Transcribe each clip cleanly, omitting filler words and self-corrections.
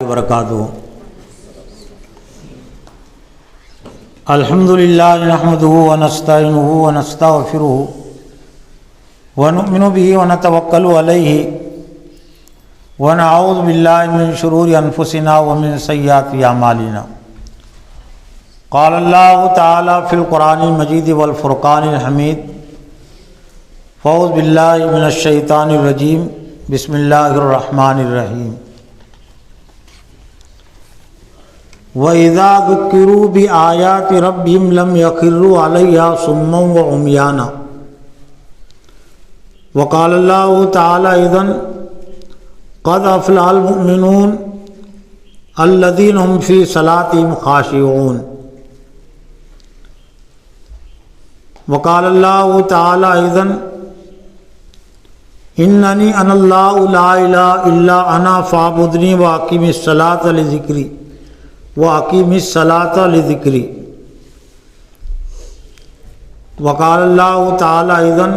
وبرکاتہ۔ الحمدللہ نحمدہ ونستعینہ ونستغفرہ ونؤمن بہ ونتوکل علیہ ونعوذ باللہ من شرور انفسنا ومن سیئات اعمالنا۔ قال اللہ تعالی فی القرآن المجید والفرقان الحمید۔ فاعوذ باللہ من الشیطان الرجیم، بسم اللہ الرحمن الرحیم۔ وَإِذَا ذُكِّرُوا بِآيَاتِ رَبِّهِمْ لَمْ يَخِرُّوا عَلَيْهَا صُمًّا وَعُمْيَانًا۔ وقال اللہ تعالی اذن قد أفلح المؤمنون الذين هم في صلاتهم خاشعون۔ وقال اللہ تعالی اذن اننی انا اللہ لا الہ الا انا فاعبدنی واقم الصلاۃ لذکری وَأَقِيمِ الصَّلَاةَ لِذِكْرِي۔ وقال اللہ تعالی اذن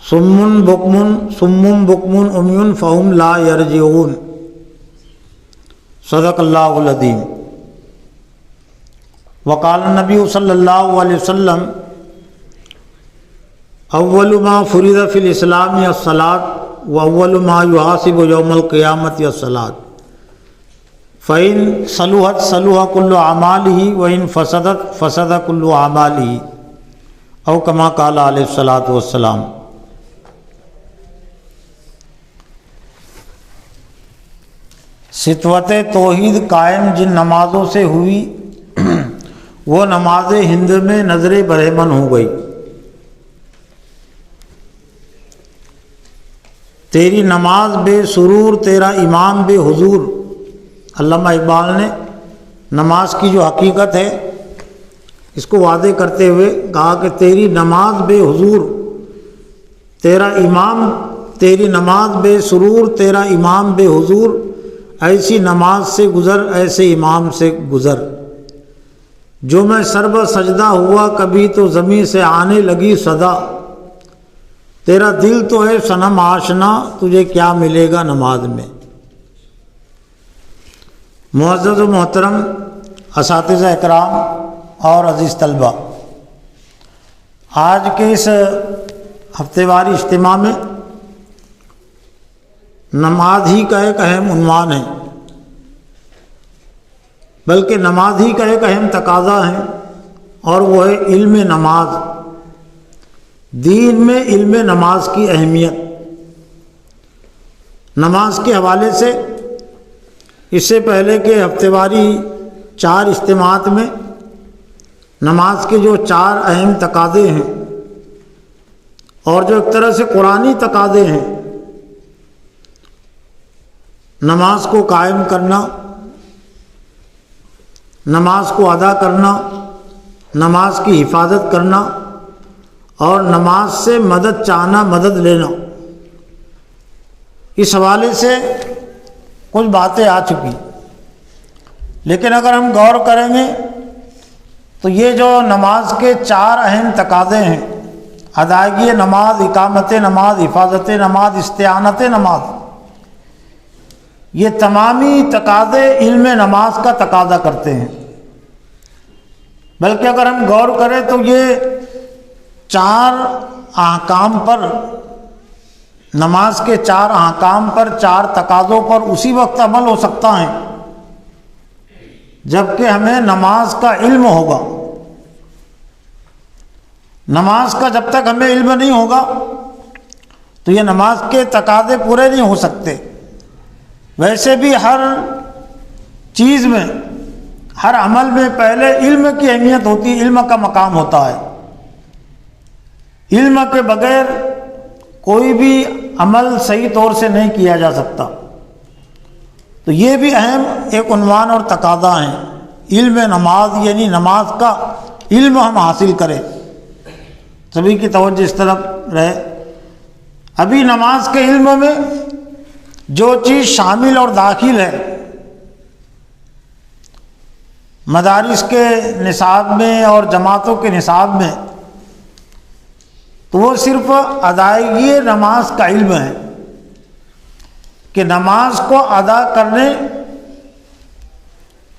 صم بکم عمی فہم لا یرجعون۔ صدق اللہ العظیم۔ وقال النبی صلی اللہ علیہ وسلم اول ما فرض فی الاسلام الصلاۃ واول ما یحاسب یوم القیامۃ الصلاۃ۔ فَإِن صَلُحَتْ صَلُحَ كُلُّ أَعْمَالِهِ وَإِن فَسَدَتْ فَسَدَ كُلُّ أَعْمَالِهِ او كما قال علیہ الصلاۃ والسلام۔ ستوت توحید قائم جن نمازوں سے ہوئی وہ نماز ہند میں نظر برہمن ہو گئی۔ تیری نماز بے سرور، تیرا امام بے حضور۔ علامہ اقبال نے نماز کی جو حقیقت ہے اس کو واضح کرتے ہوئے کہا کہ تیری نماز بے حضور، تیرا امام، تیری نماز بے سرور، تیرا امام بے حضور، ایسی نماز سے گزر، ایسے امام سے گزر۔ جو میں سرب سجدہ ہوا کبھی تو زمین سے آنے لگی صدا، تیرا دل تو ہے صنم آشنا، تجھے کیا ملے گا نماز میں۔ معزز و محترم اساتذہ اکرام اور عزیز طلبہ، آج کے اس ہفتے واری اجتماع میں نماز ہی کا ایک اہم عنوان ہے، بلکہ نماز ہی کا ایک اہم تقاضا ہے، اور وہ ہے علم نماز۔ دین میں علم نماز کی اہمیت۔ نماز کے حوالے سے اس سے پہلے کہ ہفتے واری 4 اجتماعات میں نماز کے جو 4 اہم تقاضے ہیں اور جو ایک طرح سے قرآنی تقاضے ہیں، نماز کو قائم کرنا، نماز کو ادا کرنا، نماز کی حفاظت کرنا اور نماز سے مدد چاہنا، مدد لینا، اس حوالے سے کچھ باتیں آ چکی، لیکن اگر ہم غور کریں گے تو یہ جو نماز کے 4 اہم تقاضے ہیں، ادائیگی نماز، اقامت نماز، حفاظت نماز، استعانت نماز، یہ تمامی تقاضے علم نماز کا تقاضا کرتے ہیں۔ بلکہ اگر ہم غور کریں تو یہ 4 احکام پر، نماز کے 4 احکام پر، 4 تقاضوں پر اسی وقت عمل ہو سکتا ہے جبکہ ہمیں نماز کا علم ہوگا۔ نماز کا جب تک ہمیں علم نہیں ہوگا تو یہ نماز کے تقاضے پورے نہیں ہو سکتے۔ ویسے بھی ہر چیز میں، ہر عمل میں پہلے علم کی اہمیت ہوتی ہے، علم کا مقام ہوتا ہے۔ علم کے بغیر کوئی بھی عمل صحیح طور سے نہیں کیا جا سکتا۔ تو یہ بھی اہم ایک عنوان اور تقاضا ہے، علم نماز، یعنی نماز کا علم ہم حاصل کریں۔ سبھی کی توجہ اس طرف رہے۔ ابھی نماز کے علم میں جو چیز شامل اور داخل ہے مدارس کے نصاب میں اور جماعتوں کے نصاب میں، تو وہ صرف ادائیگی نماز کا علم ہے۔ کہ نماز کو ادا کرنے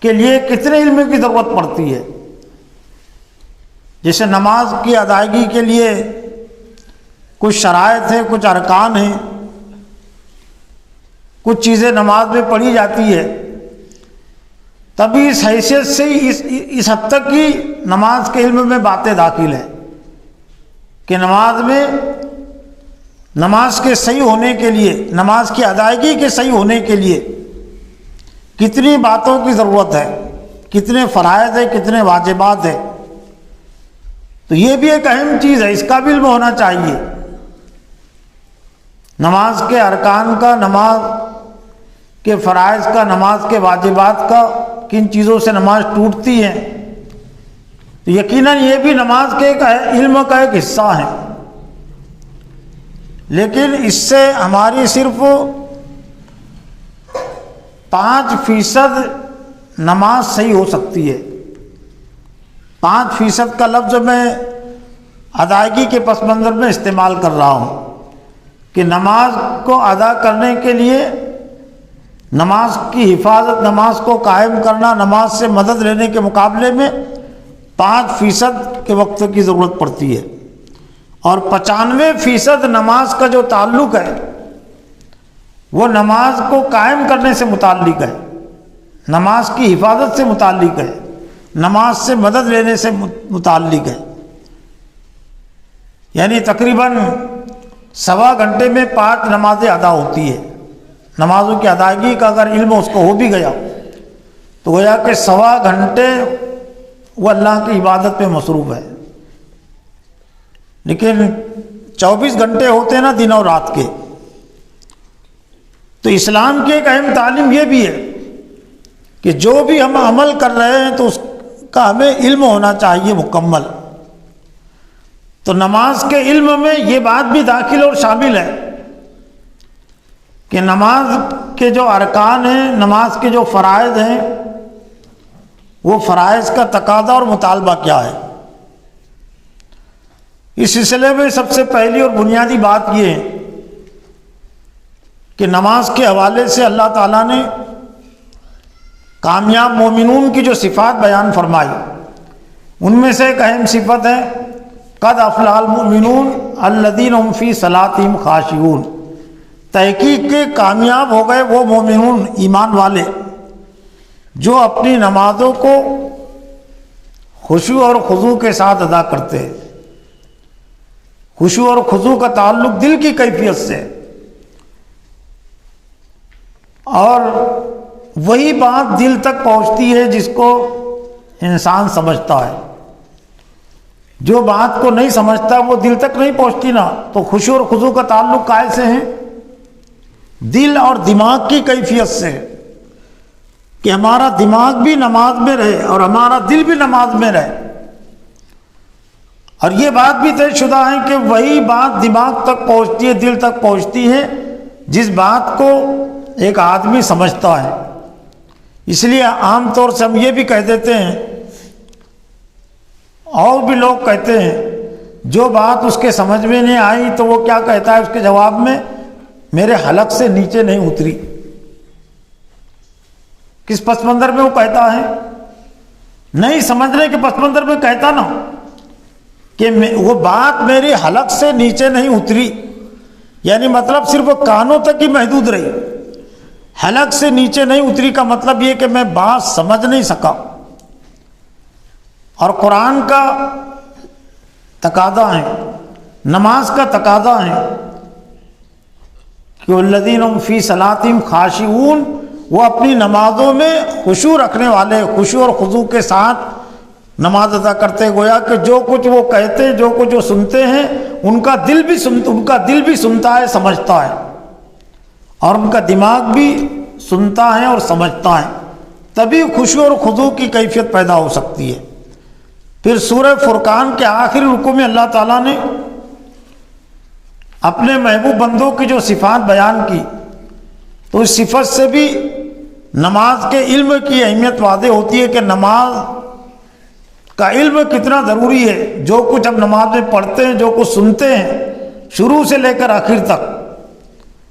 کے لیے کتنے علم کی ضرورت پڑتی ہے. جیسے نماز کی ادائیگی کے لیے کچھ شرائط ہیں، کچھ ارکان ہیں، کچھ چیزیں نماز میں پڑھی جاتی ہے. تبھی اس حیثیت سے اس حد تک کی نماز کے علم میں باتیں داخل ہیں کہ نماز میں نماز کے صحیح ہونے کے لیے، نماز کی ادائیگی کے صحیح ہونے کے لیے کتنی باتوں کی ضرورت ہے، کتنے فرائض ہیں، کتنے واجبات ہیں. تو یہ بھی ایک اہم چیز ہے، اس کا بھی علم ہونا چاہیے. نماز کے ارکان کا، نماز کے فرائض کا، نماز کے واجبات کا، کن چیزوں سے نماز ٹوٹتی ہے. تو یقیناً یہ بھی نماز کے ایک علم کا ایک حصہ ہے. لیکن اس سے ہماری صرف 5% نماز صحیح ہو سکتی ہے. 5% کا لفظ میں ادائیگی کے پس منظر میں استعمال کر رہا ہوں کہ نماز کو ادا کرنے کے لیے، نماز کی حفاظت، نماز کو قائم کرنا، نماز سے مدد لینے کے مقابلے میں 5% کے وقت کی ضرورت پڑتی ہے. اور 95% نماز کا جو تعلق ہے وہ نماز کو قائم کرنے سے متعلق ہے، نماز کی حفاظت سے متعلق ہے، نماز سے مدد لینے سے متعلق ہے. یعنی تقریباً 1.25 گھنٹے میں 5 نمازیں ادا ہوتی ہے. نمازوں کی ادائیگی کا اگر علم اس کو ہو بھی گیا تو گویا کہ 1.25 گھنٹے وہ اللہ کی عبادت پہ مصروف ہے. لیکن 24 گھنٹے ہوتے ہیں نا دن اور رات کے. تو اسلام کی ایک اہم تعلیم یہ بھی ہے کہ جو بھی ہم عمل کر رہے ہیں تو اس کا ہمیں علم ہونا چاہیے مکمل. تو نماز کے علم میں یہ بات بھی داخل اور شامل ہے کہ نماز کے جو ارکان ہیں، نماز کے جو فرائض ہیں، وہ فرائض کا تقاضا اور مطالبہ کیا ہے. اس سلسلے میں سب سے پہلی اور بنیادی بات یہ ہے کہ نماز کے حوالے سے اللہ تعالیٰ نے کامیاب مومنون کی جو صفات بیان فرمائی، ان میں سے ایک اہم صفت ہے قد افلح المؤمنون الذین هم فی صلاتہم خاشعون. تحقیق کے کامیاب ہو گئے وہ مومنون، ایمان والے، جو اپنی نمازوں کو خشوع اور خضوع کے ساتھ ادا کرتے ہیں. خشوع اور خضوع کا تعلق دل کی کیفیت سے، اور وہی بات دل تک پہنچتی ہے جس کو انسان سمجھتا ہے. جو بات کو نہیں سمجھتا وہ دل تک نہیں پہنچتی نا. تو خشوع اور خضوع کا تعلق کائے سے ہیں؟ دل اور دماغ کی کیفیت سے، کہ ہمارا دماغ بھی نماز میں رہے اور ہمارا دل بھی نماز میں رہے. اور یہ بات بھی طے شدہ ہے کہ وہی بات دماغ تک پہنچتی ہے، دل تک پہنچتی ہے جس بات کو ایک آدمی سمجھتا ہے. اس لیے عام طور سے ہم یہ بھی کہہ دیتے ہیں، اور بھی لوگ کہتے ہیں، جو بات اس کے سمجھ میں نہیں آئی تو وہ کیا کہتا ہے اس کے جواب میں؟ میرے حلق سے نیچے نہیں اتری. کس پس منظر میں وہ کہتا ہے؟ نہیں سمجھنے کے پس منظر میں کہتا نا کہ وہ بات میری حلق سے نیچے نہیں اتری، یعنی مطلب صرف کانوں تک ہی محدود رہی. حلق سے نیچے نہیں اتری کا مطلب یہ کہ میں بات سمجھ نہیں سکا. اور قرآن کا تقاضا ہے، نماز کا تقاضا ہے کہ الذین هم فی صلاتہم خاشعون، وہ اپنی نمازوں میں خشوع رکھنے والے، خشوع اور خضوع کے ساتھ نماز ادا کرتے. گویا کہ جو کچھ وہ کہتے، جو کچھ وہ سنتے ہیں، ان کا دل بھی سنتا ہے، سمجھتا ہے، اور ان کا دماغ بھی سنتا ہے اور سمجھتا ہے. تبھی خشوع اور خضوع کی کیفیت پیدا ہو سکتی ہے. پھر سورہ فرقان کے آخری رکوع میں اللہ تعالیٰ نے اپنے محبوب بندوں کی جو صفات بیان کی، تو اس صفت سے بھی نماز کے علم کی اہمیت واضح ہوتی ہے کہ نماز کا علم کتنا ضروری ہے. جو کچھ ہم نماز میں پڑھتے ہیں، جو کچھ سنتے ہیں، شروع سے لے کر آخر تک،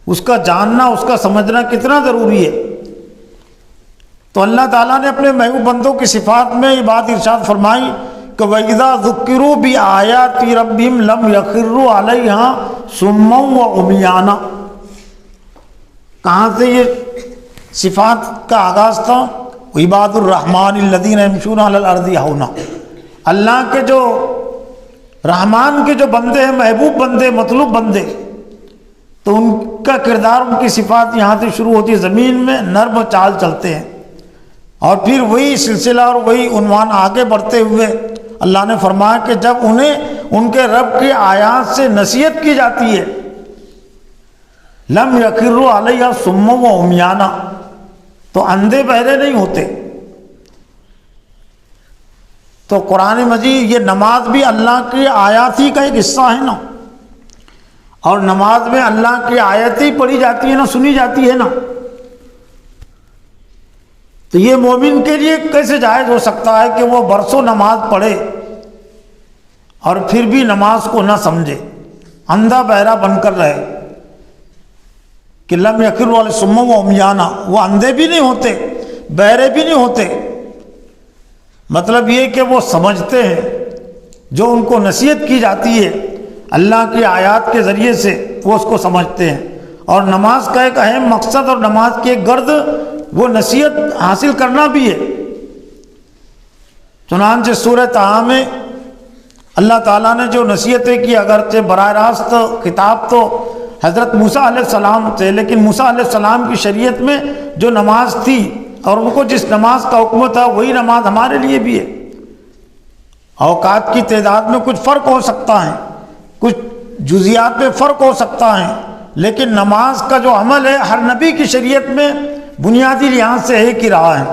اس کا جاننا، اس کا سمجھنا کتنا ضروری ہے۔ تو اللہ تعالیٰ نے اپنے محبوب بندوں کی صفات میں یہ بات ارشاد فرمائی کہ وَإِذَا ذُكِّرُوا بِآيَاتِ رَبِّهِمْ لَمْ يَخِرُّوا عَلَيْهَا صُمًّا وَعُمْيَانًا۔ کہاں سے یہ صفات کا آغاز تھا؟ عباد الرحمن الذین یمشون علی الارض ہونا، اللہ کے جو رحمان کے جو بندے ہیں، محبوب بندے، مطلوب بندے، تو ان کا کردار، ان کی صفات یہاں سے شروع ہوتی ہے، زمین میں نرم چال چلتے ہیں، اور پھر وہی سلسلہ اور وہی عنوان آگے بڑھتے ہوئے اللہ نے فرمایا کہ جب انہیں ان کے رب کی آیات سے نصیحت کی جاتی ہے، لم یخروا علیہا صما و عمیانا، تو اندھے بہرے نہیں ہوتے۔ تو قرآن مجید، یہ نماز بھی اللہ کی آیات ہی کا ایک حصہ ہے نا، اور نماز میں اللہ کی آیت ہی پڑھی جاتی ہے نا، سنی جاتی ہے نا، تو یہ مومن کے لیے کیسے جائز ہو سکتا ہے کہ وہ برسوں نماز پڑھے اور پھر بھی نماز کو نہ سمجھے، اندھا بہرا بن کر رہے؟ کہ لم یخروا علیہا صما و عمیانا، وہ اندھے بھی نہیں ہوتے، بہرے بھی نہیں ہوتے، مطلب یہ کہ وہ سمجھتے ہیں، جو ان کو نصیحت کی جاتی ہے اللہ کی آیات کے ذریعے سے، وہ اس کو سمجھتے ہیں۔ اور نماز کا ایک اہم مقصد اور نماز کی ایک غرض وہ نصیحت حاصل کرنا بھی ہے۔ چنانچہ سورہ طٰہٰ میں اللہ تعالیٰ نے جو نصیحتیں کی، اگرچہ براہ راست خطاب تو حضرت موسیٰ علیہ السلام تھے، لیکن موسیٰ علیہ السلام کی شریعت میں جو نماز تھی اور ان کو جس نماز کا حکم تھا، وہی نماز ہمارے لیے بھی ہے۔ اوقات کی تعداد میں کچھ فرق ہو سکتا ہے، کچھ جزیات میں فرق ہو سکتا ہے، لیکن نماز کا جو عمل ہے ہر نبی کی شریعت میں بنیادی لحاظ سے ایک ہی رہا ہے۔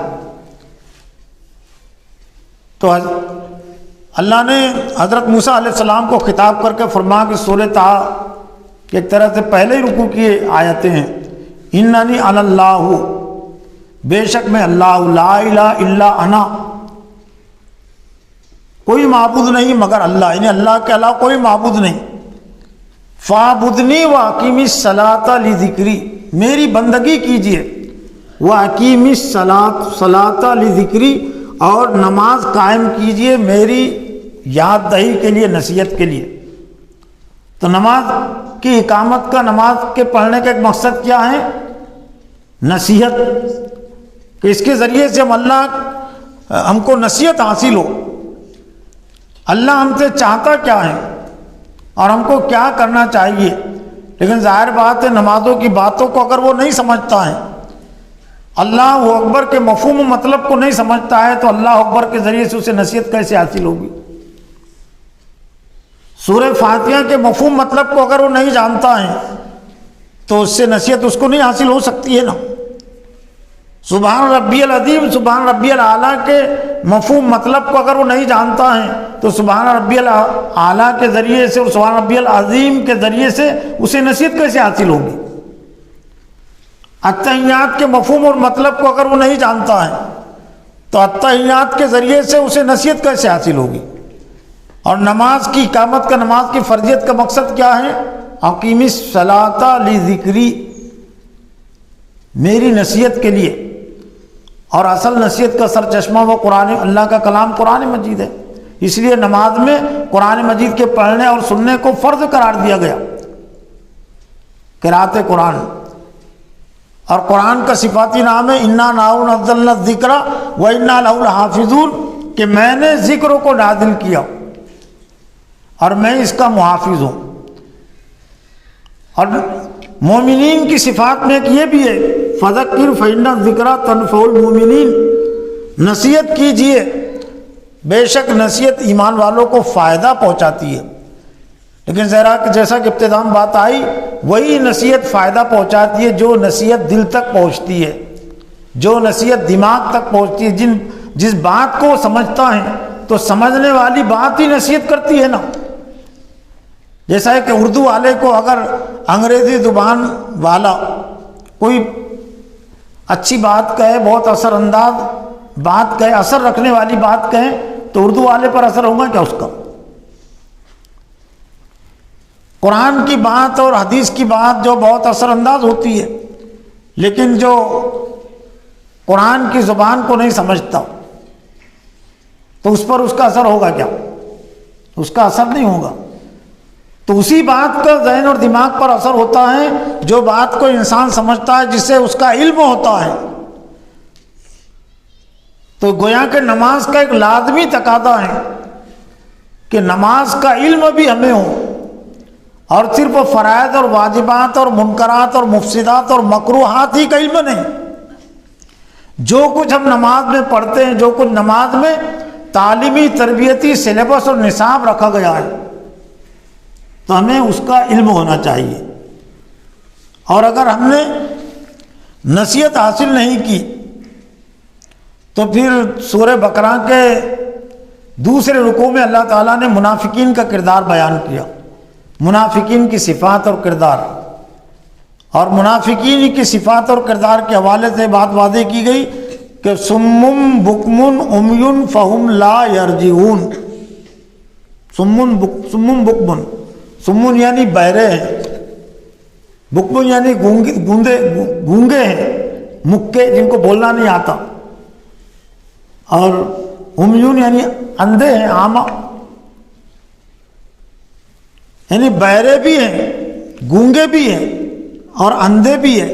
تو اللہ نے حضرت موسیٰ علیہ السلام کو خطاب کر کے فرمایا کہ سورہ طٰہٰ ایک طرح سے پہلے ہی رکوع کی آیتیں ہیں، اننی انا اللہ، بے شک میں اللہ، لا الہ الا انا، کوئی معبود نہیں مگر اللہ، یعنی اللہ کے علاوہ کوئی معبود نہیں، فاعبدنی واقیم الصلاۃ لذکری، میری بندگی کیجیے، واقیم الصلاۃ لذکری، اور نماز قائم کیجیے میری یاد دہی کے لیے، نصیحت کے لیے۔ تو نماز کی اقامت کا، نماز کے پڑھنے کا ایک مقصد کیا ہے؟ نصیحت، کہ اس کے ذریعے سے ہم کو نصیحت حاصل ہو، اللہ ہم سے چاہتا کیا ہے اور ہم کو کیا کرنا چاہیے۔ لیکن ظاہر بات ہے نمازوں کی باتوں کو اگر وہ نہیں سمجھتا ہے، اللہ اکبر کے مفہوم و مطلب کو نہیں سمجھتا ہے، تو اللہ اکبر کے ذریعے سے اسے نصیحت کیسے حاصل ہوگی؟ سورہ فاتحہ کے مفہوم مطلب کو اگر وہ نہیں جانتا ہے تو اس سے نصیحت اس کو نہیں حاصل ہو سکتی ہے نا۔ سبحان ربی العظیم، سبحان ربی الاعلیٰ کے مفہوم مطلب کو اگر وہ نہیں جانتا ہے تو سبحان ربی الاعلیٰ کے ذریعے سے اور سبحان ربی العظیم کے ذریعے سے اسے نصیحت کیسے حاصل ہوگی؟ اتحیات کے مفہوم اور مطلب کو اگر وہ نہیں جانتا ہے تو اتحیات کے ذریعے سے اسے نصیحت کیسے حاصل ہوگی؟ اور نماز کی اقامت کا، نماز کی فرضیت کا مقصد کیا ہے؟ اقیم الصلاۃ لذکری، میری نصیحت کے لیے۔ اور اصل نصیحت کا سر چشمہ وہ قرآن، اللہ کا کلام قرآن مجید ہے، اس لیے نماز میں قرآن مجید کے پڑھنے اور سننے کو فرض قرار دیا گیا، قرأت قرآن۔ اور قرآن کا صفاتی نام ہے انا نحن نزلنا الذکر وانا لہ لحافظون، کہ میں نے ذکر کو نازل کیا اور میں اس کا محافظ ہوں۔ اور مومنین کی صفات میں ایک یہ بھی ہے، فذکر فإن الذکریٰ تنفع المؤمنین، نصیحت کیجئے، بے شک نصیحت ایمان والوں کو فائدہ پہنچاتی ہے۔ لیکن ذرا جیسا کہ ابتدا میں بات آئی، وہی نصیحت فائدہ پہنچاتی ہے جو نصیحت دل تک پہنچتی ہے، جو نصیحت دماغ تک پہنچتی ہے، جس بات کو وہ سمجھتا ہے تو سمجھنے والی بات ہی نصیحت کرتی ہے نا۔ جیسا ہے کہ اردو والے کو اگر انگریزی زبان والا کوئی اچھی بات کہے، بہت اثر انداز بات کہے، اثر رکھنے والی بات کہے، تو اردو والے پر اثر ہوگا کیا اس کا؟ قرآن کی بات اور حدیث کی بات جو بہت اثر انداز ہوتی ہے، لیکن جو قرآن کی زبان کو نہیں سمجھتا تو اس پر اس کا اثر ہوگا کیا؟ اس کا اثر نہیں ہوگا۔ تو اسی بات کا ذہن اور دماغ پر اثر ہوتا ہے جو بات کو انسان سمجھتا ہے، جس سے اس کا علم ہوتا ہے۔ تو گویا کہ نماز کا ایک لازمی تقاضا ہے کہ نماز کا علم بھی ہمیں ہو، اور صرف فرائض اور واجبات اور منکرات اور مفسدات اور مکروہات ہی کا علم نہیں۔ جو کچھ ہم نماز میں پڑھتے ہیں، جو کچھ نماز میں تعلیمی تربیتی سلیبس اور نصاب رکھا گیا ہے، تو ہمیں اس کا علم ہونا چاہیے۔ اور اگر ہم نے نصیحت حاصل نہیں کی تو پھر سورہ بقرہ کے دوسرے رکوع میں اللہ تعالیٰ نے منافقین کا کردار بیان کیا، منافقین کی صفات اور کردار، اور منافقین کی صفات اور کردار کے حوالے سے بات واضح کی گئی کہ صم بکم عمی فہم لا یرجعون۔ صم بکم، صم یعنی بہرے ہیں، بکم یعنی گونگے ہیں، مکے جن کو بولنا نہیں آتا، اور عمیون یعنی اندھے ہیں، عامہ یعنی بہرے بھی ہیں، گونگے بھی ہیں اور اندھے بھی ہیں۔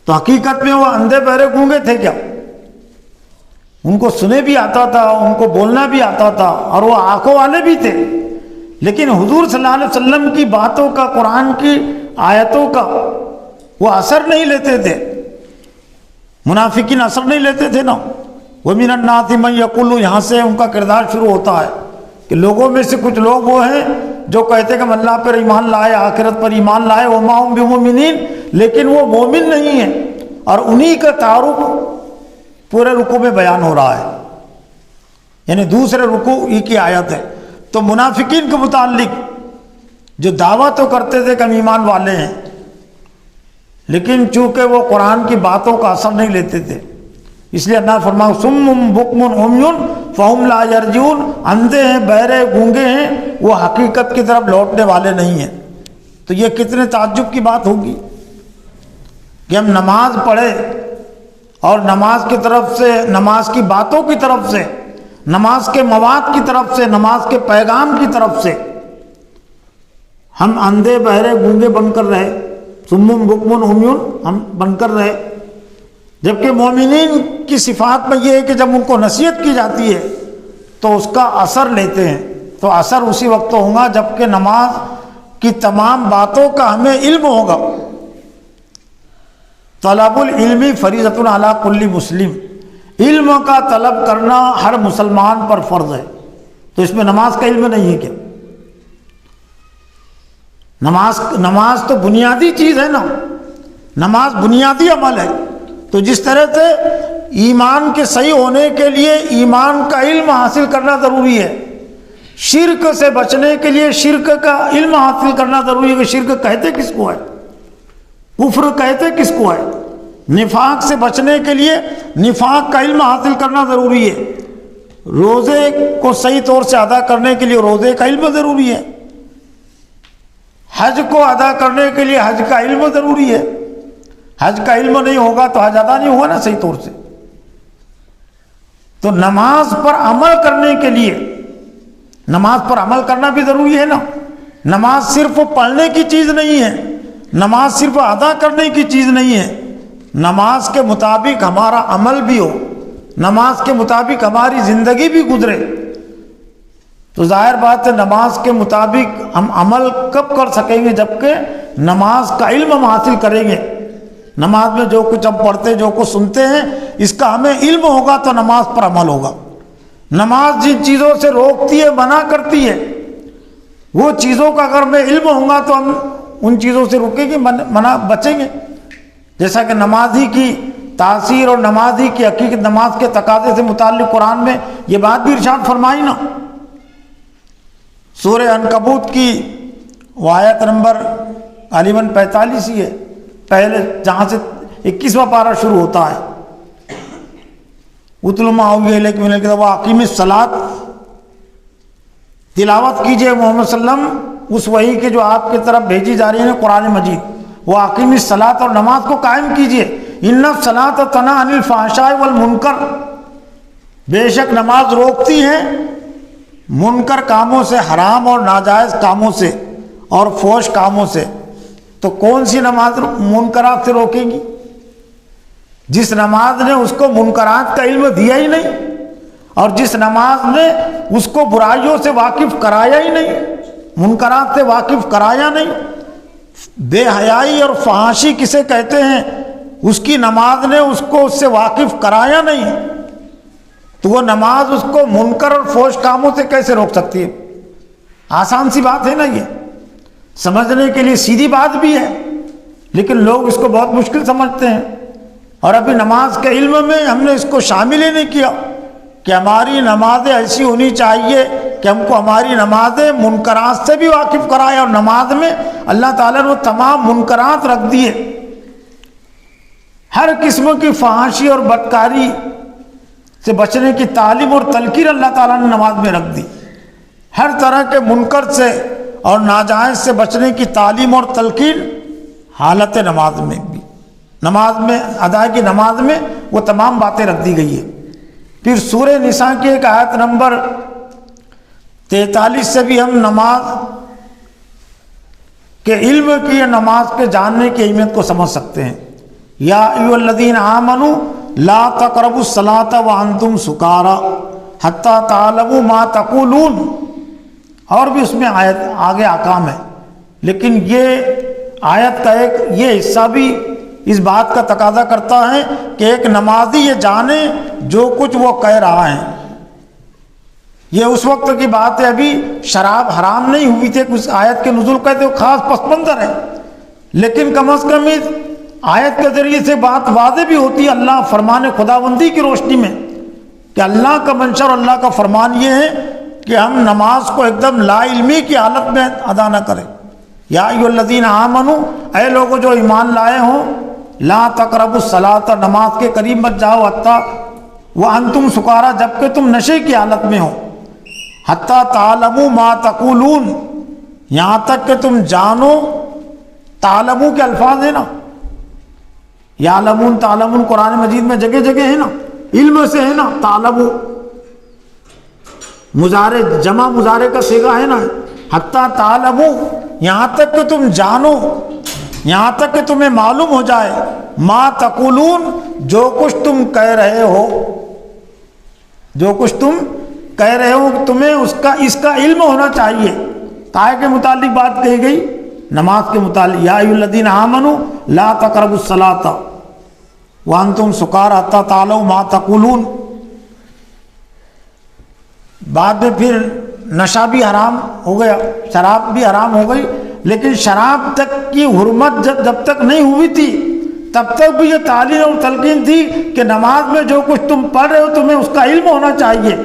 تو حقیقت میں وہ اندھے بہرے گونگے تھے کیا؟ ان کو سنے بھی آتا تھا، ان کو بولنا بھی آتا تھا، اور وہ آنکھوں والے بھی تھے، لیکن حضور صلی اللہ علیہ وسلم کی باتوں کا، قرآن کی آیتوں کا وہ اثر نہیں لیتے تھے۔ منافقین اثر نہیں لیتے تھے نا۔ وَمِنَ النَّاسِ مَن يَقُولُ، یہاں سے ان کا کردار شروع ہوتا ہے کہ لوگوں میں سے کچھ لوگ وہ ہیں جو کہتے ہیں کہ ہم اللہ پر ایمان لائے، آخرت پر ایمان لائے، وَمَا هُم بِمُؤْمِنِينَ، لیکن وہ مومن نہیں ہیں، اور انہی کا تعارف پورے رکوع میں بیان ہو رہا ہے، یعنی دوسرے رکوع ہی کی آیت ہے۔ تو منافقین کے متعلق جو دعویٰ تو کرتے تھے کہ ہم ایمان والے ہیں، لیکن چونکہ وہ قرآن کی باتوں کا اثر نہیں لیتے تھے، اس لیے اللہ فرمایا صم بکم عمی فہم لا یرجعون، اندھے ہیں، بہرے، گونگے ہیں، وہ حقیقت کی طرف لوٹنے والے نہیں ہیں۔ تو یہ کتنے تعجب کی بات ہوگی کہ ہم نماز پڑھے اور نماز کی طرف سے، نماز کی باتوں کی طرف سے، نماز کے مواد کی طرف سے، نماز کے پیغام کی طرف سے ہم اندھے، بہرے، گونگے بن کر رہے، صم بکم عمی ہم بن کر رہے۔ جبکہ مومنین کی صفات میں یہ ہے کہ جب ان کو نصیحت کی جاتی ہے تو اس کا اثر لیتے ہیں، تو اثر اسی وقت ہوگا جب کہ نماز کی تمام باتوں کا ہمیں علم ہوگا۔ طلب العلم فریضۃ علی کل مسلم، علم کا طلب کرنا ہر مسلمان پر فرض ہے۔ تو اس میں نماز کا علم نہیں ہے کیا؟ نماز تو بنیادی چیز ہے نا، نماز بنیادی عمل ہے۔ تو جس طرح سے ایمان کے صحیح ہونے کے لیے ایمان کا علم حاصل کرنا ضروری ہے، شرک سے بچنے کے لیے شرک کا علم حاصل کرنا ضروری ہے کہ شرک کہتے کس کو ہے، کفر کہتے کس کو ہے۔ نفاق سے بچنے کے لیے نفاق کا علم حاصل کرنا ضروری ہے۔ روزے کو صحیح طور سے ادا کرنے کے لیے روزے کا علم ضروری ہے۔ حج کو ادا کرنے کے لیے حج کا علم ضروری ہے۔ حج کا علم نہیں ہوگا تو حج ادا نہیں ہوگا نا صحیح طور سے۔ تو نماز پر عمل کرنے کے لیے نماز پر عمل کرنا بھی ضروری ہے نا۔ نماز صرف پڑھنے کی چیز نہیں ہے، نماز صرف ادا کرنے کی چیز نہیں ہے، نماز کے مطابق ہمارا عمل بھی ہو، نماز کے مطابق ہماری زندگی بھی گزرے۔ تو ظاہر بات ہے نماز کے مطابق ہم عمل کب کر سکیں گے؟ جبکہ نماز کا علم ہم حاصل کریں گے۔ نماز میں جو کچھ ہم پڑھتے، جو کچھ سنتے ہیں، اس کا ہمیں علم ہوگا تو نماز پر عمل ہوگا۔ نماز جن چیزوں سے روکتی ہے، منع کرتی ہے، وہ چیزوں کا اگر ہمیں علم ہوگا تو ہم ان چیزوں سے رکیں گے، منع بچیں گے۔ جیسا کہ نمازی کی تاثیر اور نمازی کی حقیقت، نماز کے تقاضے سے متعلق قرآن میں یہ بات بھی ارشاد فرمائی نا۔ سورہ عنکبوت کی آیت نمبر غالباً 45 ہی ہے، پہلے جہاں سے 21واں پارہ شروع ہوتا ہے۔ اتل ما اوحی الیک من الکتاب واقیم الصلاۃ، تلاوت کیجئے محمد صلی اللہ علیہ وسلم اس وحی کے جو آپ کی طرف بھیجی جا رہی ہے قرآن مجید، وہ اقیم الصلاۃ، اور نماز کو قائم کیجئے، ان الصلاۃ تنہی عن الفحشاء والمنکر، بے شک نماز روکتی ہے منکر کاموں سے، حرام اور ناجائز کاموں سے اور فحش کاموں سے۔ تو کون سی نماز منکرات سے روکے گی؟ جس نماز نے اس کو منکرات کا علم دیا ہی نہیں، اور جس نماز نے اس کو برائیوں سے واقف کرایا ہی نہیں، منکرات سے واقف کرایا نہیں۔ بے حیائی اور فحاشی کسے کہتے ہیں، اس کی نماز نے اس کو اس سے واقف کرایا نہیں، تو وہ نماز اس کو منکر اور فحش کاموں سے کیسے روک سکتی ہے؟ آسان سی بات ہے نا، یہ سمجھنے کے لیے سیدھی بات بھی ہے، لیکن لوگ اس کو بہت مشکل سمجھتے ہیں۔ اور ابھی نماز کے علم میں ہم نے اس کو شامل ہی نہیں کیا کہ ہماری نمازیں ایسی ہونی چاہیے کہ ہم کو ہماری نمازیں منکرات سے بھی واقف کرائے، اور نماز میں اللہ تعالیٰ نے وہ تمام منکرات رکھ دیے، ہر قسم کی فحاشی اور بدکاری سے بچنے کی تعلیم اور تلقین اللہ تعالیٰ نے نماز میں رکھ دی، ہر طرح کے منکر سے اور ناجائز سے بچنے کی تعلیم اور تلقین حالت نماز میں بھی، نماز میں ادا کی نماز میں وہ تمام باتیں رکھ دی گئی ہے۔ پھر سورہ نساء کی ایک آیت نمبر 43 سے بھی ہم نماز کے علم کی یا نماز کے جاننے کی اہمیت کو سمجھ سکتے ہیں۔ یا ایھا الذین آمنوا لا تقربوا الصلاۃ وانتم سکارى حتی تعلموا ما تقولون، اور بھی اس میں آیت آگے احکام ہے، لیکن یہ آیت کا ایک یہ حصہ بھی اس بات کا تقاضا کرتا ہے کہ ایک نمازی یہ جانے جو کچھ وہ کہہ رہا ہے۔ یہ اس وقت کی بات ہے، ابھی شراب حرام نہیں ہوئی تھی، اس آیت کے نزول کا تو خاص پس منظر ہے، لیکن کم از کم اس آیت کے ذریعے سے بات واضح بھی ہوتی ہے اللہ فرمان خداوندی کی روشنی میں، کہ اللہ کا منشا اور اللہ کا فرمان یہ ہے کہ ہم نماز کو ایک دم لا علمی کی حالت میں ادا نہ کریں۔ یا ایھا الذین آمنوا، اے لوگوں جو ایمان لائے ہوں، لا تقربوا الصلاۃ، نماز کے قریب مت جاؤ، حتی وانتم سکارى، جبکہ تم نشے کی حالت میں ہو، حتی تعلموا ما تقولون، یہاں تک کہ تم جانو، تعلموا کے الفاظ ہیں نا، یعلمون تعلمون قرآن مجید میں جگہ جگہ ہے نا، علم سے ہے نا، تعلموا مضارع جمع مضارع کا صیغہ ہے نا، حتی تعلموا، یہاں تک کہ تم جانو، یہاں تک کہ تمہیں معلوم ہو جائے، ما تقولون، جو کچھ تم کہہ رہے ہو، جو کچھ تم کہہ رہے ہو تمہیں اس کا علم ہونا چاہیے۔ کائے کے متعلق بات کہی گئی؟ نماز کے متعلق، یا ایھا الذین آمنوا لا تقربوا الصلاۃ وانتم سکارى حتی تعلموا ما تقولون۔ بعد میں پھر نشہ بھی حرام ہو گیا، شراب بھی حرام ہو گئی، لیکن شراب تک کی حرمت جب تک نہیں ہوئی تھی تب تک بھی یہ تعلیم اور تلقین تھی کہ نماز میں جو کچھ تم پڑھ رہے ہو تمہیں اس کا علم ہونا چاہیے۔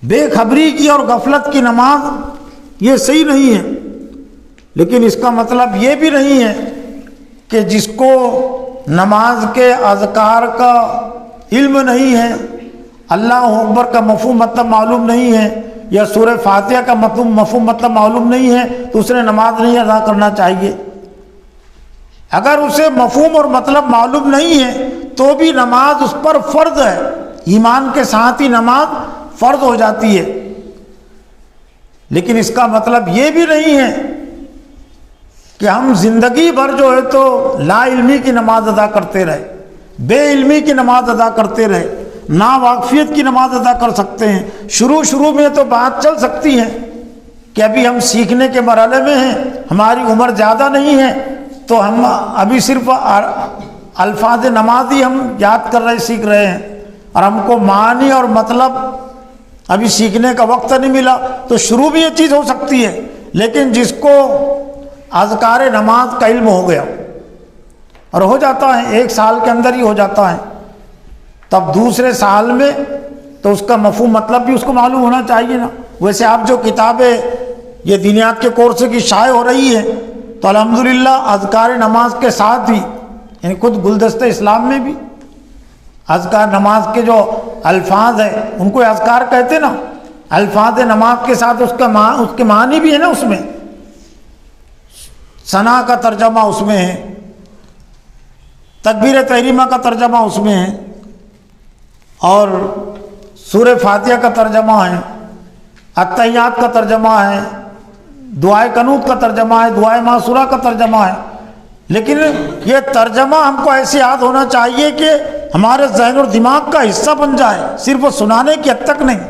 بے خبری کی اور غفلت کی نماز یہ صحیح نہیں ہے، لیکن اس کا مطلب یہ بھی نہیں ہے کہ جس کو نماز کے اذکار کا علم نہیں ہے، اللہ اکبر کا مفہوم مطلب معلوم نہیں ہے، یا سورہ فاتحہ کا مفہوم مطلب معلوم نہیں ہے، تو اس نے نماز نہیں ادا کرنا چاہیے۔ اگر اسے مفہوم اور مطلب معلوم نہیں ہے تو بھی نماز اس پر فرض ہے، ایمان کے ساتھ ہی نماز فرض ہو جاتی ہے، لیکن اس کا مطلب یہ بھی نہیں ہے کہ ہم زندگی بھر جو ہے تو لا علمی کی نماز ادا کرتے رہے، بے علمی کی نماز ادا کرتے رہے، نا واقفیت کی نماز ادا کر سکتے ہیں۔ شروع میں تو بات چل سکتی ہے کہ ابھی ہم سیکھنے کے مرحلے میں ہیں، ہماری عمر زیادہ نہیں ہے، تو ہم ابھی صرف الفاظ نماز ہی ہم یاد کر رہے سیکھ رہے ہیں، اور ہم کو معنی اور مطلب ابھی سیکھنے کا وقت نہیں ملا، تو شروع میں یہ چیز ہو سکتی ہے۔ لیکن جس کو اذکار نماز کا علم ہو گیا، اور ہو جاتا ہے 1 سال کے اندر ہی ہو جاتا ہے، تب دوسرے سال میں تو اس کا مفہوم مطلب بھی اس کو معلوم ہونا چاہیے نا۔ ویسے آپ جو کتابیں یہ دینیات کے کورس کی شائع ہو رہی ہے تو الحمدللہ اذکار نماز کے ساتھ ہی، یعنی خود گلدستہ اسلام میں بھی اذکار نماز کے جو الفاظ ہیں ان کو اذکار کہتے نا، الفاظ نماز کے ساتھ اس کے معنی بھی ہے نا، اس میں ثنا کا ترجمہ اس میں ہے، تکبیر تحریمہ کا ترجمہ اس میں ہے، اور سورہ فاتحہ کا ترجمہ ہے، التحیات کا ترجمہ ہے، دعائے قنوت کا ترجمہ ہے، دعائے معصورہ کا ترجمہ ہے. لیکن یہ ترجمہ ہم کو ایسے یاد ہونا چاہیے کہ ہمارے ذہن اور دماغ کا حصہ بن جائے، صرف وہ سنانے کی حد تک نہیں،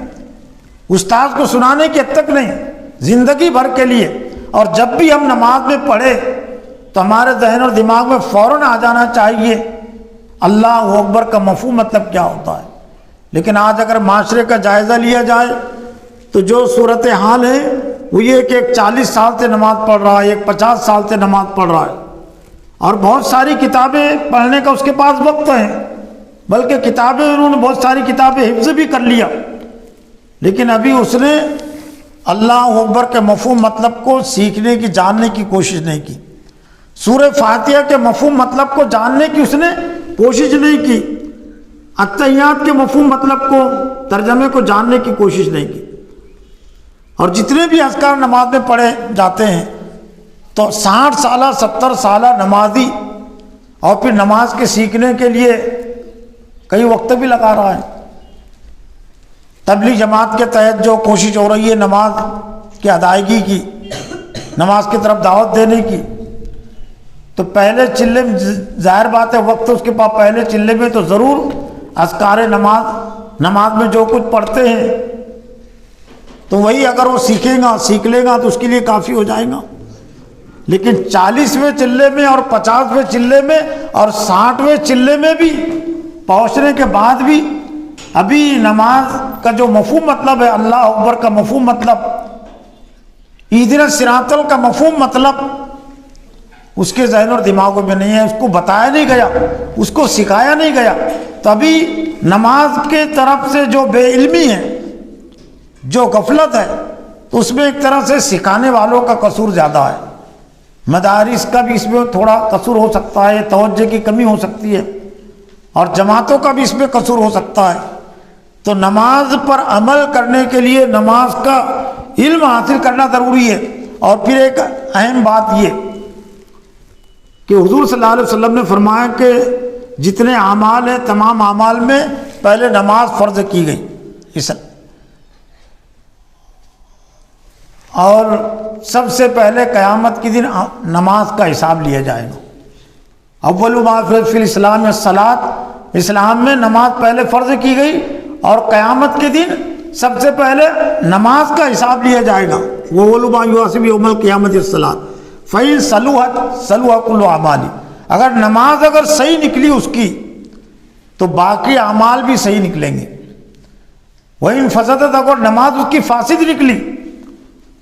استاد کو سنانے کی حد تک نہیں، زندگی بھر کے لیے. اور جب بھی ہم نماز میں پڑھے تو ہمارے ذہن اور دماغ میں فوراً آ جانا چاہیے اللہ اکبر کا مفہوم مطلب کیا ہوتا ہے. لیکن آج اگر معاشرے کا جائزہ لیا جائے تو جو صورتحال ہے وہ یہ کہ ایک 40 سال سے نماز پڑھ رہا ہے، ایک 50 سال سے نماز پڑھ رہا ہے، اور بہت ساری کتابیں پڑھنے کا اس کے پاس وقت ہے، بلکہ کتابیں انہوں نے بہت ساری کتابیں حفظ بھی کر لیا، لیکن ابھی اس نے اللہ اکبر کے مفہوم مطلب کو سیکھنے کی، جاننے کی کوشش نہیں کی. سورہ فاتحہ کے مفہوم مطلب کو جاننے کی اس نے کوشش نہیں کی، التحیات کے مفہوم مطلب کو، ترجمے کو جاننے کی کوشش نہیں کی. اور جتنے بھی اذکار نماز میں پڑھے جاتے ہیں تو 60 سالہ 70 سالہ نمازی اور پھر نماز کے سیکھنے کے لیے کئی وقت بھی لگا رہا ہے. تبلیغ جماعت کے تحت جو کوشش ہو رہی ہے نماز کی ادائیگی کی، نماز کی طرف دعوت دینے کی، تو پہلے چلے میں ظاہر بات ہے وقت اس کے پاس، پہلے چلے میں تو ضرور اذکار نماز میں جو کچھ پڑھتے ہیں تو وہی اگر وہ سیکھ لے گا تو اس کے لیے کافی ہو جائے گا. لیکن 40ویں چلے میں اور 50ویں چلے میں اور 60ویں چلے میں بھی پہنچنے کے بعد بھی ابھی نماز کا جو مفہوم مطلب ہے، اللہ اکبر کا مفہوم مطلب، اہدنا الصراط کا مفہوم مطلب اس کے ذہن اور دماغوں میں نہیں ہے، اس کو بتایا نہیں گیا، اس کو سکھایا نہیں گیا. تو ابھی نماز کے طرف سے جو بے علمی ہے، جو غفلت ہے، تو اس میں ایک طرح سے سکھانے والوں کا قصور زیادہ ہے. مدارس کا بھی اس میں تھوڑا قصور ہو سکتا ہے، توجہ کی کمی ہو سکتی ہے، اور جماعتوں کا بھی اس میں قصور ہو سکتا ہے. تو نماز پر عمل کرنے کے لیے نماز کا علم حاصل کرنا ضروری ہے. اور پھر ایک اہم بات یہ کہ حضور صلی اللہ علیہ وسلم نے فرمایا کہ جتنے اعمال ہیں تمام اعمال میں پہلے نماز فرض کی گئی، اور سب سے پہلے قیامت کے دن نماز کا حساب لیا جائے گا. اول ما فی الاسلام الصلاۃ، اسلام میں نماز پہلے فرض کی گئی، اور قیامت کے دن سب سے پہلے نماز کا حساب لیا جائے گا. وَأَوَّلُ مَا يُحَاسَبُ يَوْمَ الْقِيَامَةِ الصَّلَاةُ فَإِن صَلُحَتْ كُلُّ أَعْمَالِهِ. اگر نماز اگر صحیح نکلی اس کی تو باقی اعمال بھی صحیح نکلیں گے. وَإِن فَسَدَتْ، اگر نماز اس کی فاسد نکلی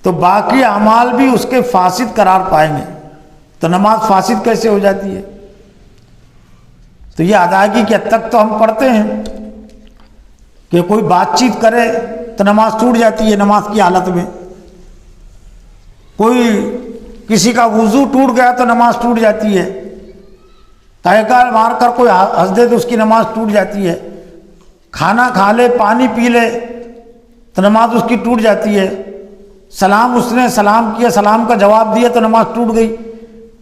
تو باقی اعمال بھی اس کے فاسد قرار پائیں گے. تو نماز فاسد کیسے ہو جاتی ہے؟ تو یہ ادائیگی کی حد تک تو ہم پڑھتے ہیں کہ کوئی بات چیت کرے تو نماز ٹوٹ جاتی ہے نماز کی حالت میں، کوئی کسی کا وضو ٹوٹ گیا تو نماز ٹوٹ جاتی ہے، تہکال مار کر کوئی ہنس دے تو اس کی نماز ٹوٹ جاتی ہے، کھانا کھا لے پانی پی لے تو نماز اس کی ٹوٹ جاتی ہے، سلام اس نے سلام کیا سلام کا جواب دیا تو نماز ٹوٹ گئی.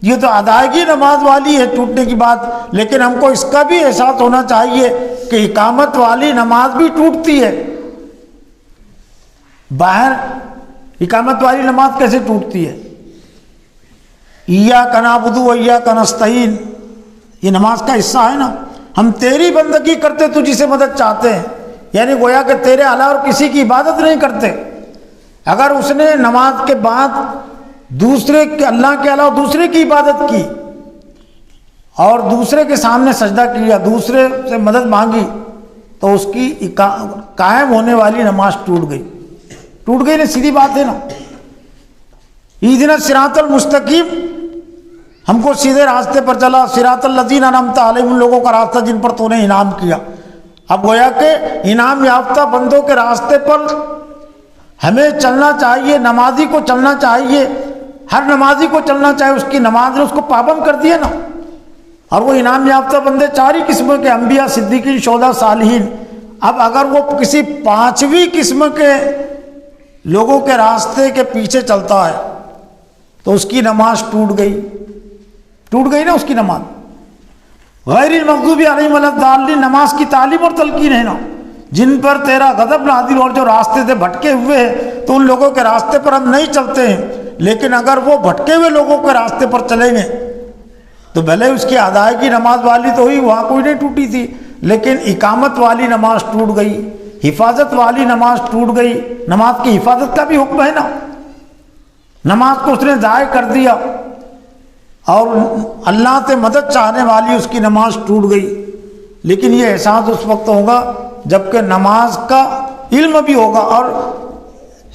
یہ تو ادائیگی نماز والی ہے ٹوٹنے کی بات. لیکن ہم کو اس کا بھی احساس ہونا چاہیے کہ اقامت والی نماز بھی ٹوٹتی ہے. باہر اقامت والی نماز کیسے ٹوٹتی ہے؟ ایاک نعبد و ایاک نستعین، یہ نماز کا حصہ ہے نا. ہم تیری بندگی کرتے تجھی سے مدد چاہتے ہیں، یعنی گویا کہ تیرے علاوہ اور کسی کی عبادت نہیں کرتے. اگر اس نے نماز کے بعد دوسرے کے اللہ کے علاوہ دوسرے کی عبادت کی اور دوسرے کے سامنے سجدہ کیا، دوسرے سے مدد مانگی، تو اس کی قائم ہونے والی نماز ٹوٹ گئی نا. سیدھی بات ہے نا. اہدنا الصراط المستقیم، ہم کو سیدھے راستے پر چلا، صراط الذین انعمت علیہم، ان لوگوں کا راستہ جن پر تو نے انعام کیا. اب گویا کہ انعام یافتہ بندوں کے راستے پر ہمیں چلنا چاہیے، نمازی کو چلنا چاہیے، ہر نمازی کو چلنا چاہیے. اس کی نماز نے اس کو پابند کر دیا نا. اور وہ انعام یافتہ بندے 4 ہی قسم کے، انبیاء، صدیقین، شہداء، صالحین. اب اگر وہ کسی 5ویں قسم کے لوگوں کے راستے کے پیچھے چلتا ہے تو اس کی نماز ٹوٹ گئی نا اس کی نماز. غیر المغضوب علیہم ولا الضالین نماز کی تعلیم اور تلقین ہے نا. جن پر تیرا غضب نازل اور جو راستے سے بھٹکے ہوئے ہیں تو ان لوگوں کے راستے پر ہم نہیں چلتے ہیں. لیکن اگر وہ بھٹکے ہوئے لوگوں کے راستے پر چلیں گے تو بھلے اس کی ادائیگی نماز والی تو ہوئی, وہاں کوئی نہیں ٹوٹی تھی, لیکن اقامت والی نماز ٹوٹ گئی, حفاظت والی نماز ٹوٹ گئی. نماز کی حفاظت کا بھی حکم ہے نا. نماز کو اس نے ضائع کر دیا اور اللہ سے مدد چاہنے والی اس کی نماز ٹوٹ گئی. لیکن یہ احساس اس وقت ہوگا جب کہ نماز کا علم بھی ہوگا. اور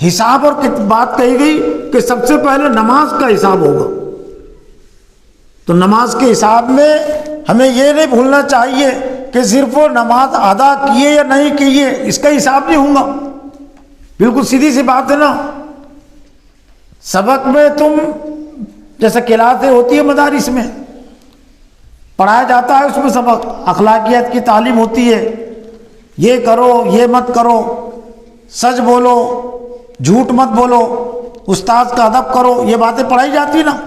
حساب اور بات کہی گئی کہ سب سے پہلے نماز کا حساب ہوگا. تو نماز کے حساب میں ہمیں یہ نہیں بھولنا چاہیے کہ صرف وہ نماز ادا کیے یا نہیں کیے اس کا حساب نہیں ہوگا. بالکل سیدھی سی بات ہے نا. سبق میں تم جیسے کلاسیں ہوتی ہے مدارس میں پڑھایا جاتا ہے, اس میں سبق اخلاقیات کی تعلیم ہوتی ہے. یہ کرو, یہ مت کرو, سچ بولو, جھوٹ مت بولو, استاد کا ادب کرو, یہ باتیں پڑھائی جاتی ہیں نا.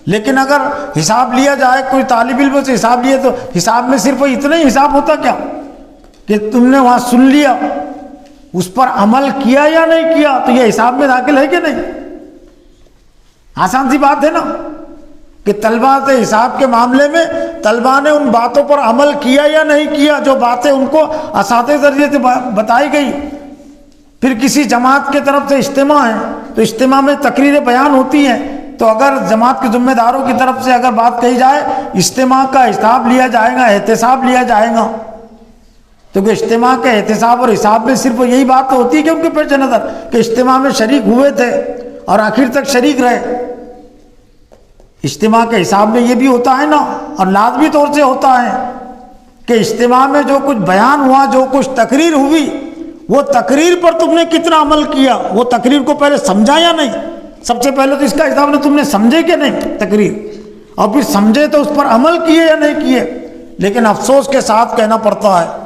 لیکن اگر حساب لیا جائے, کوئی طالب علم سے حساب لیے تو حساب میں صرف اتنا ہی حساب ہوتا کیا کہ تم نے وہاں سن لیا, اس پر عمل کیا یا نہیں کیا, تو یہ حساب میں داخل ہے کہ نہیں؟ آسان سی بات ہے نا کہ طلبہ سے حساب کے معاملے میں طلبہ نے ان باتوں پر عمل کیا یا نہیں کیا جو باتیں ان کو اساتذہ ذریعے سے بتائی گئی. پھر کسی جماعت کے طرف سے اجتماع ہے تو اجتماع میں تقریریں بیان ہوتی ہیں, تو اگر جماعت کے ذمہ داروں کی طرف سے اگر بات کہی جائے اجتماع کا حساب لیا جائے گا, احتساب لیا جائے گا. تو کہ اجتماع کے احتساب اور حساب میں صرف یہی بات ہوتی ہے کہ ان کے پیش نظر کہ اجتماع میں شریک ہوئے تھے اور آخر تک شریک رہے. اجتماع کے حساب میں یہ بھی ہوتا ہے نا, اور لازمی طور سے ہوتا ہے کہ اجتماع میں جو کچھ بیان ہوا, جو کچھ تقریر ہوئی, وہ تقریر پر تم نے کتنا عمل کیا, وہ تقریر کو پہلے سمجھا یا نہیں. سب سے پہلے تو اس کا حساب تم نے سمجھے کہ نہیں تقریر, اور پھر سمجھے تو اس پر عمل کیے یا نہیں کیے. لیکن افسوس کے ساتھ کہنا پڑتا ہے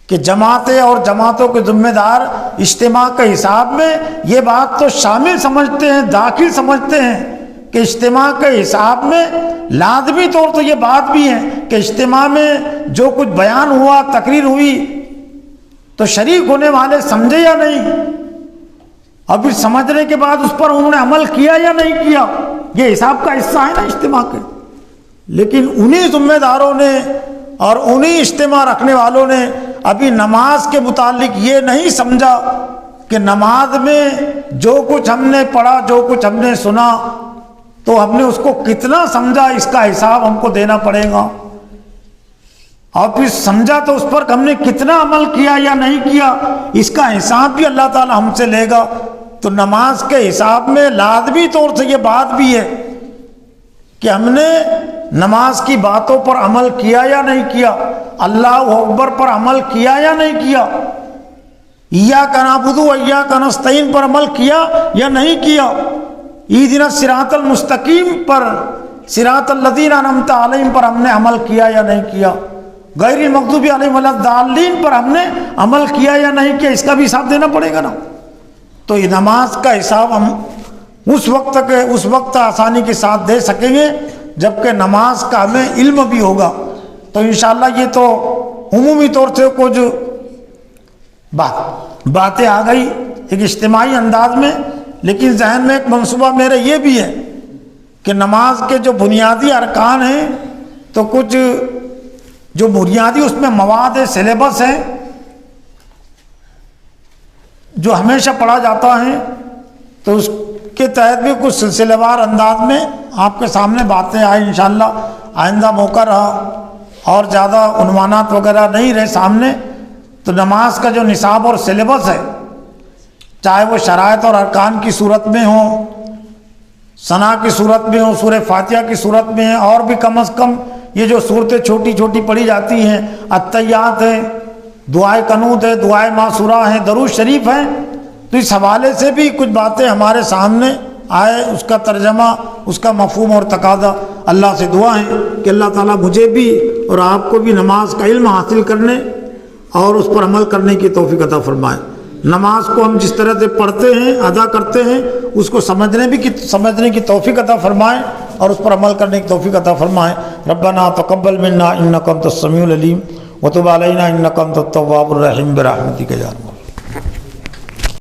کہ جماعتیں اور جماعتوں کے ذمہ دار اجتماع کے حساب میں یہ بات تو شامل سمجھتے ہیں, داخل سمجھتے ہیں کہ اجتماع کے حساب میں لازمی طور تو یہ بات بھی ہے کہ اجتماع میں جو کچھ بیان ہوا, تقریر ہوئی, تو شریک ہونے والے سمجھے یا نہیں, اور پھر سمجھنے کے بعد اس پر انہوں نے عمل کیا یا نہیں کیا, یہ حساب کا حصہ ہے نا اجتماع کے. لیکن انہی ذمہ داروں نے اور انہی اجتماع رکھنے والوں نے ابھی نماز کے متعلق یہ نہیں سمجھا کہ نماز میں جو کچھ ہم نے پڑھا, جو کچھ ہم نے سنا, تو ہم نے اس کو کتنا سمجھا, اس کا حساب ہم کو دینا پڑے گا. اور پھر سمجھا تو اس پر ہم نے کتنا عمل کیا یا نہیں کیا, اس کا حساب بھی اللہ تعالی ہم سے لے گا. تو نماز کے حساب میں لازمی طور سے یہ بات بھی ہے کہ ہم نے نماز کی باتوں پر عمل کیا یا نہیں کیا, اللہ اکبر پر عمل کیا یا نہیں کیا, ایاک نعبد و ایاک نستعین پر عمل کیا یا نہیں کیا, اہدنا الصراط المستقیم پر, صراط الذین انعمت علیہم پر ہم نے عمل کیا یا نہیں کیا, غیر المغضوب علیہم ولا الضالین پر ہم نے عمل کیا یا نہیں کیا, اس کا بھی حساب دینا پڑے گا نا. تو یہ نماز کا حساب ہم اس وقت آسانی کے ساتھ دے سکیں گے جبکہ نماز کا ہمیں علم بھی ہوگا. تو انشاءاللہ یہ تو عمومی طور سے کچھ باتیں آ گئی ایک اجتماعی انداز میں, لیکن ذہن میں ایک منصوبہ میرا یہ بھی ہے کہ نماز کے جو بنیادی ارکان ہیں تو کچھ جو بنیادی اس میں مواد سلیبس ہے جو ہمیشہ پڑھا جاتا ہے, تو اس کے تحت بھی کچھ سلسلہ وار انداز میں آپ کے سامنے باتیں آئیں انشاءاللہ. آئندہ موقع رہا اور زیادہ عنوانات وغیرہ نہیں رہے سامنے, تو نماز کا جو نصاب اور سلیبس ہے, چاہے وہ شرائط اور ارکان کی صورت میں ہوں, ثنا کی صورت میں ہوں, سورہ فاتحہ کی صورت میں ہیں, اور بھی کم از کم یہ جو صورتیں چھوٹی چھوٹی پڑھی جاتی ہیں, التحیات ہیں, دعائے قنوت ہے, دعائے معصورہ ہیں, درود شریف ہیں, تو اس حوالے سے بھی کچھ باتیں ہمارے سامنے آئے, اس کا ترجمہ, اس کا مفہوم اور تقاضا. اللہ سے دعا ہے کہ اللہ تعالیٰ مجھے بھی اور آپ کو بھی نماز کا علم حاصل کرنے اور اس پر عمل کرنے کی توفیق عطا فرمائے. نماز کو ہم جس طرح سے پڑھتے ہیں ادا کرتے ہیں اس کو سمجھنے کی توفیق عطا فرمائیں اور اس پر عمل کرنے کی توفیق عطا فرمائیں۔ ربنا تقبل منا انک انت السمیع العلیم وتب علینا انک انت التواب الرحیم برحمتک یا ارحم۔